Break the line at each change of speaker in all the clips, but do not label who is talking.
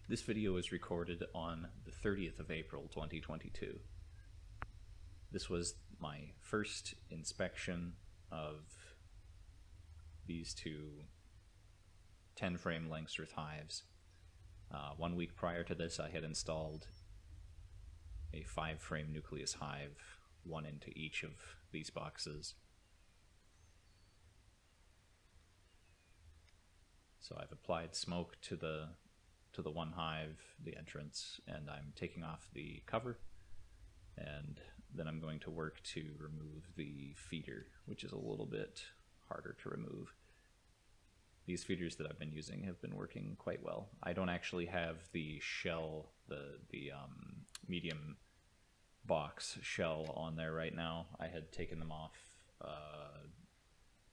This video was recorded on the 30th of April 2022. This was my first inspection of these two 10-frame Langstroth hives. 1 week prior to this, I had installed a 5-frame nucleus hive, one into each of these boxes. So I've applied smoke to the one hive, the entrance, and I'm taking off the cover, and then I'm going to work to remove the feeder, which is a little bit harder to remove. These feeders that I've been using have been working quite well. I don't actually have the shell, the medium box shell on there right now. I had taken them off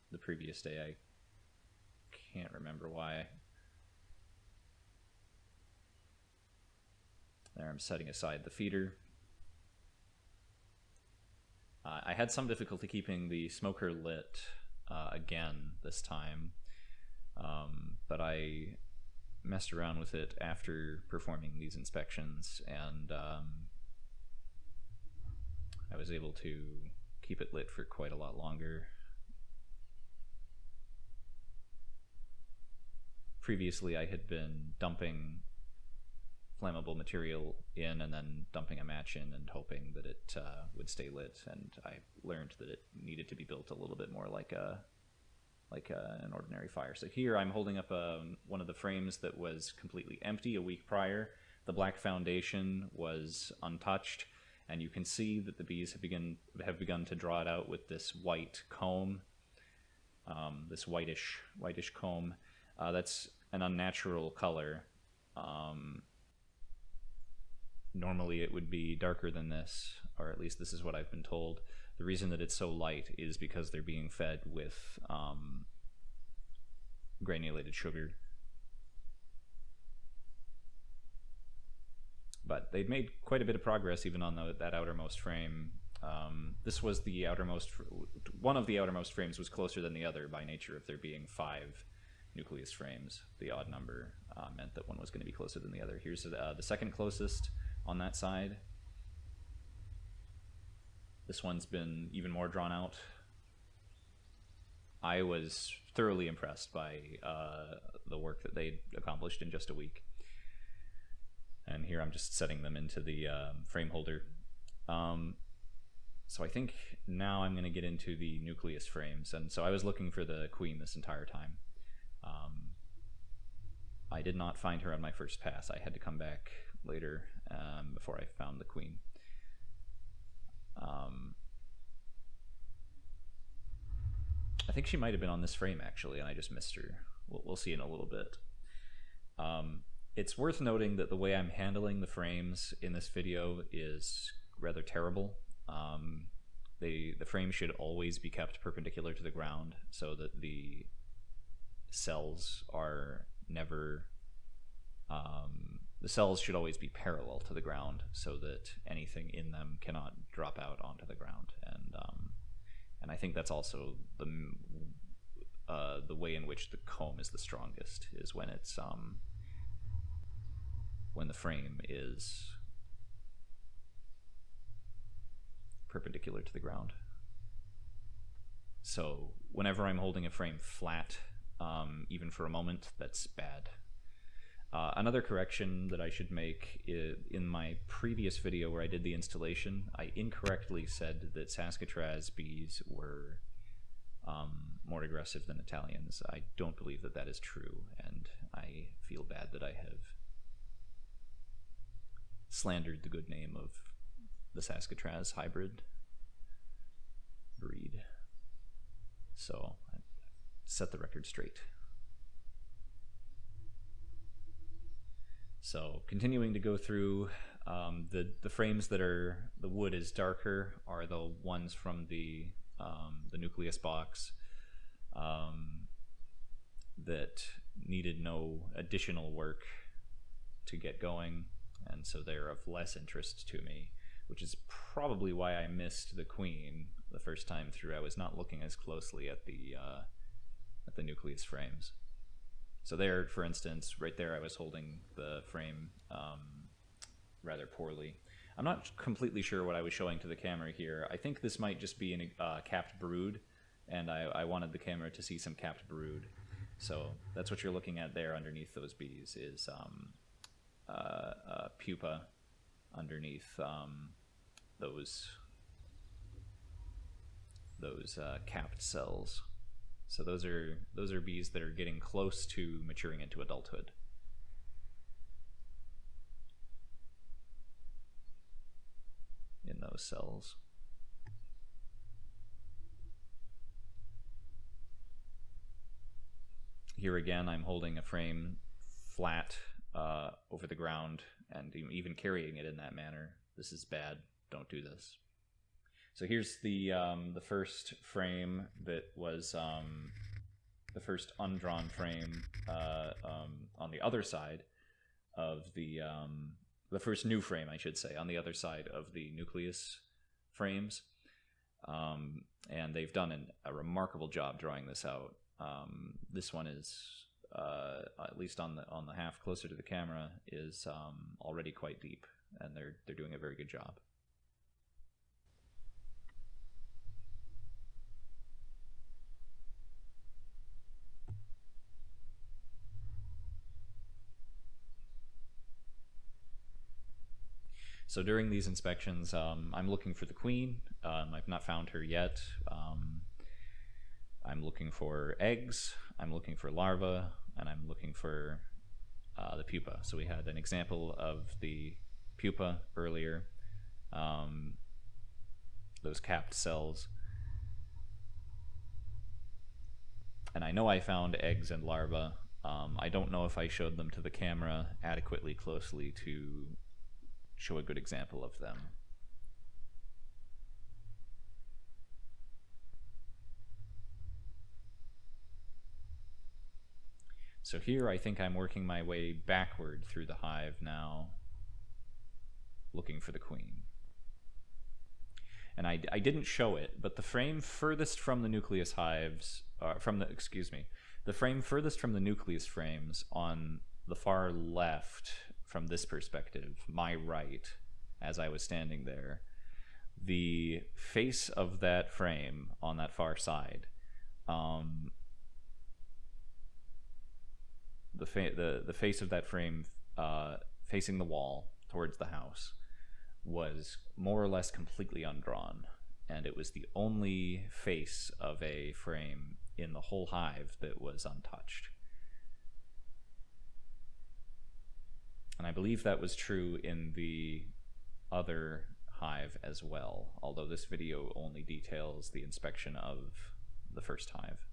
the previous day. I can't remember why. There, I'm setting aside the feeder. I had some difficulty keeping the smoker lit again this time, but I messed around with it after performing these inspections, and I was able to keep it lit for quite a lot longer. Previously, I had been dumping flammable material in and then dumping a match in and hoping that it would stay lit, and I learned that it needed to be built a little bit more like an ordinary fire. So here I'm holding up one of the frames that was completely empty a week prior. The black foundation was untouched, and you can see that the bees have begun to draw it out with this white comb, this whitish comb. That's an unnatural color. Normally it would be darker than this, or at least this is what I've been told. The reason that it's so light is because they're being fed with granulated sugar. But they've made quite a bit of progress even on that outermost frame. This was the outermost, one of the outermost frames was closer than the other by nature of there being 5 nucleus frames. The odd number meant that one was going to be closer than the other. Here's the second closest on that side. This one's been even more drawn out. I was thoroughly impressed by the work that they accomplished in just a week. And here I'm just setting them into the frame holder. So I think now I'm going to get into the nucleus frames. And so I was looking for the queen this entire time. I did not find her on my first pass. I had to come back later before I found the queen. I think she might have been on this frame actually, and I just missed her. We'll see in a little bit. It's worth noting that the way I'm handling the frames in this video is rather terrible. The frame should always be kept perpendicular to the ground so that the cells are never, the cells should always be parallel to the ground so that anything in them cannot drop out onto the ground. And I think that's also the way in which the comb is the strongest, is when it's when the frame is perpendicular to the ground. So whenever I'm holding a frame flat, even for a moment, that's bad. Another correction that I should make in my previous video where I did the installation, I incorrectly said that Saskatraz bees were more aggressive than Italians. I don't believe that that is true, and I feel bad that I have slandered the good name of the Saskatraz hybrid breed. So I set the record straight. So continuing to go through, the frames that are, the wood is darker are the ones from the nucleus box that needed no additional work to get going, and so they're of less interest to me, which is probably why I missed the queen the first time through. I was not looking as closely at the nucleus frames. So there, for instance, right there, I was holding the frame rather poorly. I'm not completely sure what I was showing to the camera here. I think this might just be a capped brood, and I wanted the camera to see some capped brood. So that's what you're looking at there underneath those bees is pupa underneath those capped cells. So those are bees that are getting close to maturing into adulthood. In those cells. Here again, I'm holding a frame flat over the ground and even carrying it in that manner. This is bad. Don't do this. So here's the first frame that was the first undrawn frame on the other side of the first new frame, I should say, on the other side of the nucleus frames. And they've done a remarkable job drawing this out. This one is, at least on the half closer to the camera, is already quite deep, and they're doing a very good job. So during these inspections, I'm looking for the queen. I've not found her yet. I'm looking for eggs, I'm looking for larvae, and I'm looking for the pupa. So we had an example of the pupa earlier, those capped cells. And I know I found eggs and larvae. I don't know if I showed them to the camera adequately closely to show a good example of them. So here I think I'm working my way backward through the hive now, looking for the queen. And I didn't show it, but the frame furthest from the nucleus hives, the frame furthest from the nucleus frames on the far left from this perspective, my right, as I was standing there, the face of that frame on that far side, the face of that frame facing the wall towards the house was more or less completely undrawn, and it was the only face of a frame in the whole hive that was untouched. And I believe that was true in the other hive as well, although this video only details the inspection of the first hive.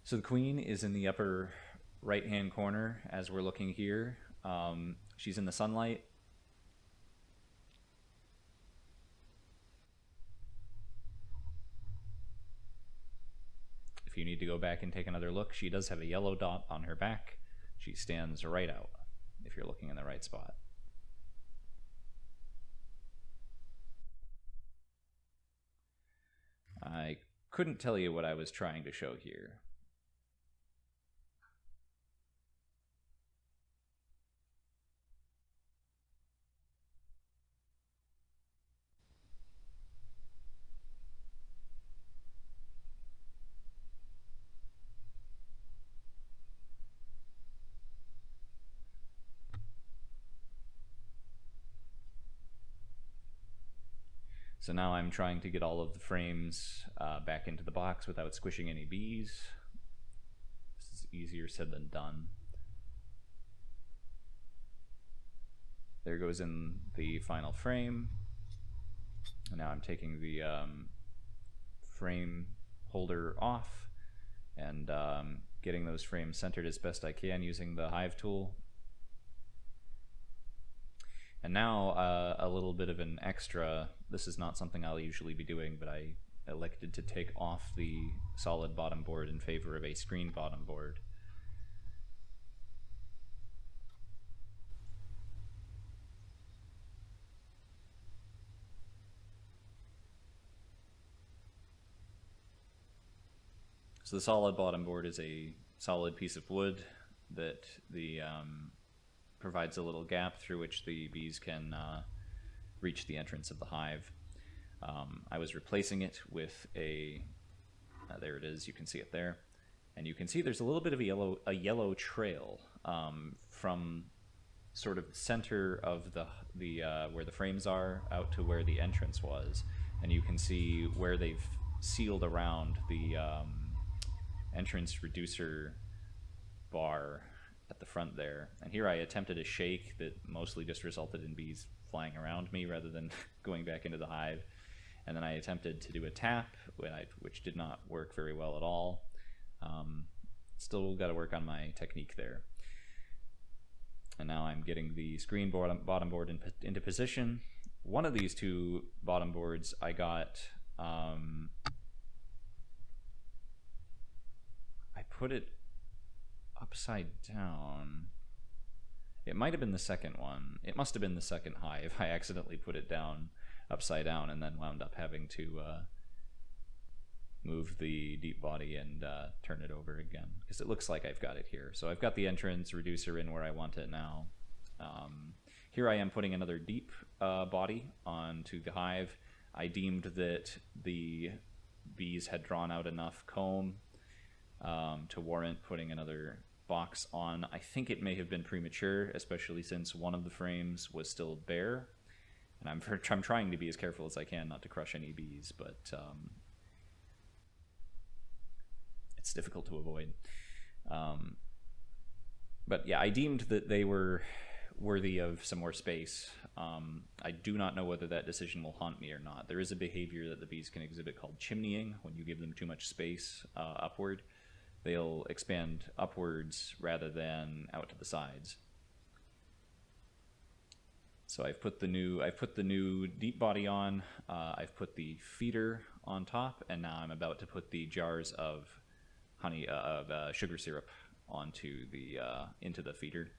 So the queen is in the upper right-hand corner as we're looking here. She's in the sunlight. If you need to go back and take another look, she does have a yellow dot on her back. She stands right out if you're looking in the right spot. I couldn't tell you what I was trying to show here. So now I'm trying to get all of the frames back into the box without squishing any bees. This is easier said than done. There goes in the final frame. And now I'm taking the frame holder off and getting those frames centered as best I can using the hive tool. And now a little bit of an extra. This is not something I'll usually be doing, but I elected to take off the solid bottom board in favor of a screen bottom board. So the solid bottom board is a solid piece of wood that provides a little gap through which the bees can reach the entrance of the hive. I was replacing it with there it is, you can see it there. And you can see there's a little bit of a yellow trail from sort of the center of the where the frames are out to where the entrance was. And you can see where they've sealed around the entrance reducer bar at the front there. And here I attempted a shake that mostly just resulted in bees flying around me rather than going back into the hive. And then I attempted to do a tap, which did not work very well at all. Still got to work on my technique there. And now I'm getting the screen bottom board into position. One of these two bottom boards I got, I put it upside down. It might have been the second one. It must have been the second hive. I accidentally put it down upside down and then wound up having to move the deep body and turn it over again, because it looks like I've got it here. So I've got the entrance reducer in where I want it now. Here I am putting another deep body onto the hive. I deemed that the bees had drawn out enough comb to warrant putting another box on. I think it may have been premature, especially since one of the frames was still bare. And I'm trying to be as careful as I can not to crush any bees, but it's difficult to avoid. But yeah, I deemed that they were worthy of some more space. I do not know whether that decision will haunt me or not. There is a behavior that the bees can exhibit called chimneying. When you give them too much space upward, they'll expand upwards rather than out to the sides. So I've put the new deep body on. I've put the feeder on top, and now I'm about to put the jars of sugar syrup onto into the feeder.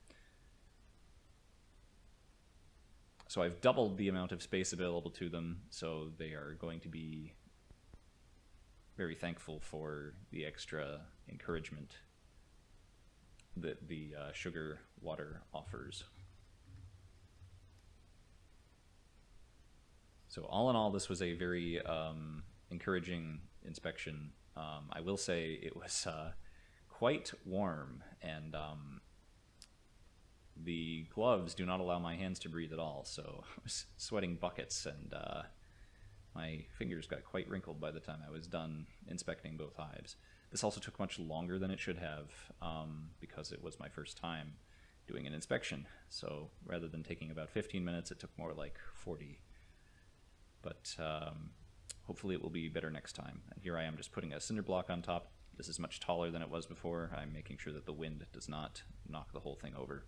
So I've doubled the amount of space available to them, so they are going to be very thankful for the extra encouragement that the sugar water offers. So all in all, this was a very encouraging inspection. I will say it was quite warm, and the gloves do not allow my hands to breathe at all, so I was sweating buckets, and my fingers got quite wrinkled by the time I was done inspecting both hives. This also took much longer than it should have, because it was my first time doing an inspection. So rather than taking about 15 minutes, it took more like 40. But hopefully it will be better next time. And here I am just putting a cinder block on top. This is much taller than it was before. I'm making sure that the wind does not knock the whole thing over.